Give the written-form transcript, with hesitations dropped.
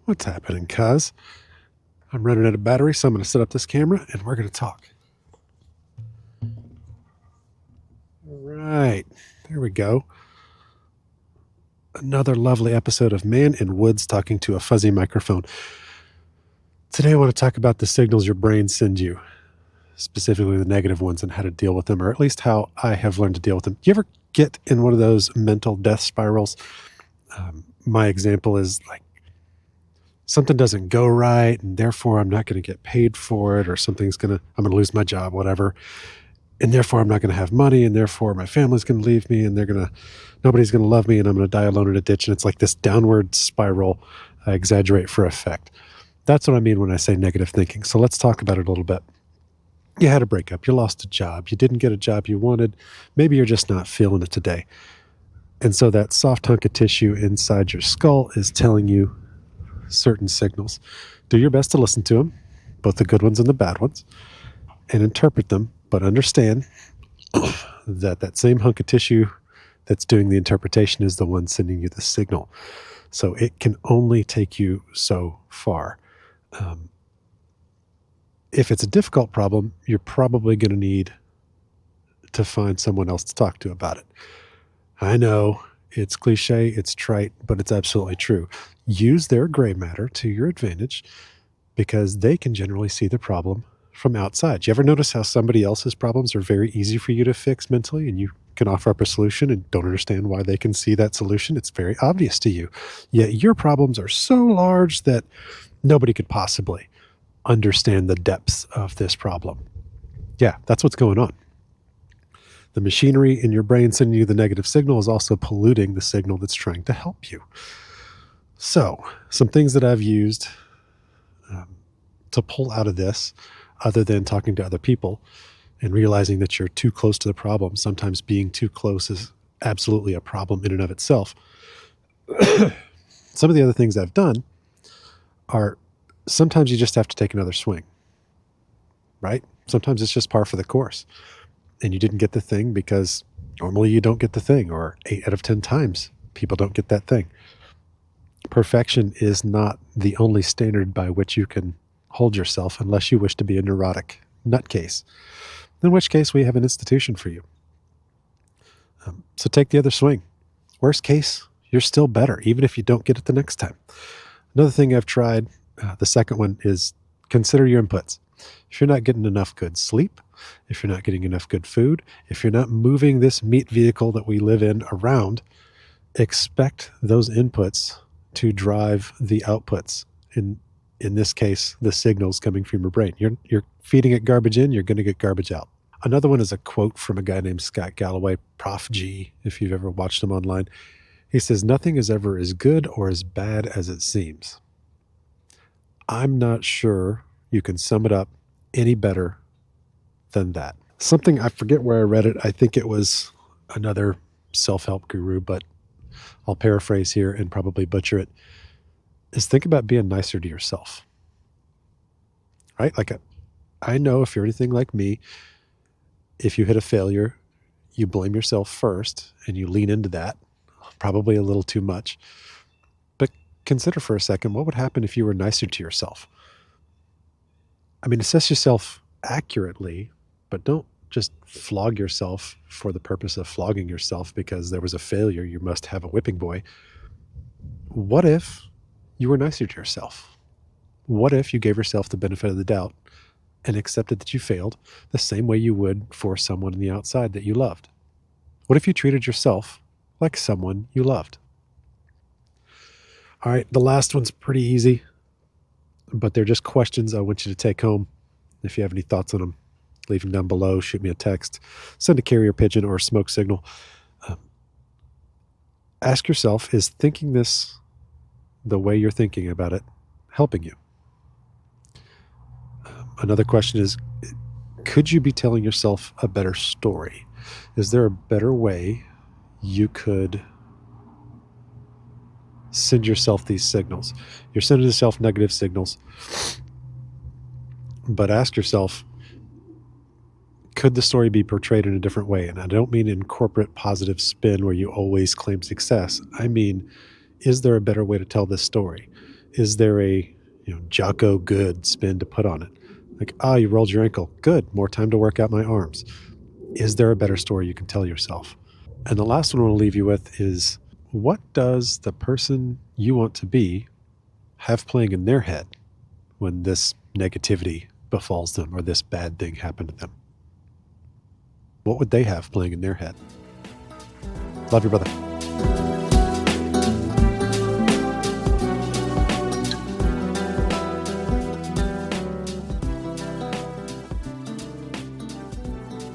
What's happening, cuz? I'm running out of battery, so I'm going to set up this camera and we're going to talk. All right, there we go. Another lovely episode of Man in Woods talking to a fuzzy microphone. Today I want to talk about the signals your brain sends you, specifically the negative ones, and how to deal with them, or at least how I have learned to deal with them. You ever get in one of those mental death spirals? My example is like, something doesn't go right and therefore I'm not going to get paid for it, or I'm going to lose my job, whatever. And therefore I'm not going to have money, and therefore my family's going to leave me, and nobody's going to love me, and I'm going to die alone in a ditch. And it's like this downward spiral. I exaggerate for effect. That's what I mean when I say negative thinking. So let's talk about it a little bit. You had a breakup, you lost a job, you didn't get a job you wanted. Maybe you're just not feeling it today. And so that soft hunk of tissue inside your skull is telling you certain signals. Do your best to listen to them, both the good ones and the bad ones, and interpret them, but understand that same hunk of tissue that's doing the interpretation is the one sending you the signal. So it can only take you so far. If it's a difficult problem, you're probably going to need to find someone else to talk to about it. I know it's cliche, it's trite, but it's absolutely true. Use their gray matter to your advantage because they can generally see the problem from outside. You ever notice how somebody else's problems are very easy for you to fix mentally, and you can offer up a solution and don't understand why they can see that solution? It's very obvious to you. Yet your problems are so large that nobody could possibly understand the depths of this problem. Yeah, that's what's going on. The machinery in your brain sending you the negative signal is also polluting the signal that's trying to help you. So, some things that I've used to pull out of this, other than talking to other people and realizing that you're too close to the problem. Sometimes being too close is absolutely a problem in and of itself. Some of the other things I've done are sometimes you just have to take another swing, right? Sometimes it's just par for the course. And you didn't get the thing because normally you don't get the thing, or 8 out of 10 times people don't get that thing. Perfection is not the only standard by which you can hold yourself unless you wish to be a neurotic nutcase, in which case we have an institution for you. So take the other swing. Worst case, you're still better, even if you don't get it the next time. Another thing I've tried, the second one, is consider your inputs. If you're not getting enough good sleep, if you're not getting enough good food, if you're not moving this meat vehicle that we live in around, expect those inputs to drive the outputs. In this case, the signals coming from your brain. You're feeding it garbage in, you're going to get garbage out. Another one is a quote from a guy named Scott Galloway, Prof G, if you've ever watched him online. He says, "Nothing is ever as good or as bad as it seems." I'm not sure you can sum it up any better than that. Something, I forget where I read it. I think it was another self-help guru, but I'll paraphrase here and probably butcher it, is think about being nicer to yourself, right? Like, I know if you're anything like me, if you hit a failure, you blame yourself first and you lean into that, probably a little too much. But consider for a second, what would happen if you were nicer to yourself? I mean, assess yourself accurately, but don't just flog yourself for the purpose of flogging yourself because there was a failure. You must have a whipping boy. What if you were nicer to yourself? What if you gave yourself the benefit of the doubt and accepted that you failed the same way you would for someone on the outside that you loved? What if you treated yourself like someone you loved? All right, the last one's pretty easy, but they're just questions I want you to take home. If you have any thoughts on them, leave them down below. Shoot me a text, send a carrier pigeon or a smoke signal. Ask yourself, is thinking this the way you're thinking about it helping you? Another question is, could you be telling yourself a better story? Is there a better way you could send yourself these signals? You're sending yourself negative signals, but ask yourself, could the story be portrayed in a different way? And I don't mean in corporate positive spin where you always claim success. I mean, is there a better way to tell this story? Is there a Jocko good spin to put on it? Like, ah, you rolled your ankle. Good. More time to work out my arms. Is there a better story you can tell yourself? And the last one I want to leave you with is, what does the person you want to be have playing in their head when this negativity befalls them or this bad thing happened to them? What would they have playing in their head? Love you, brother.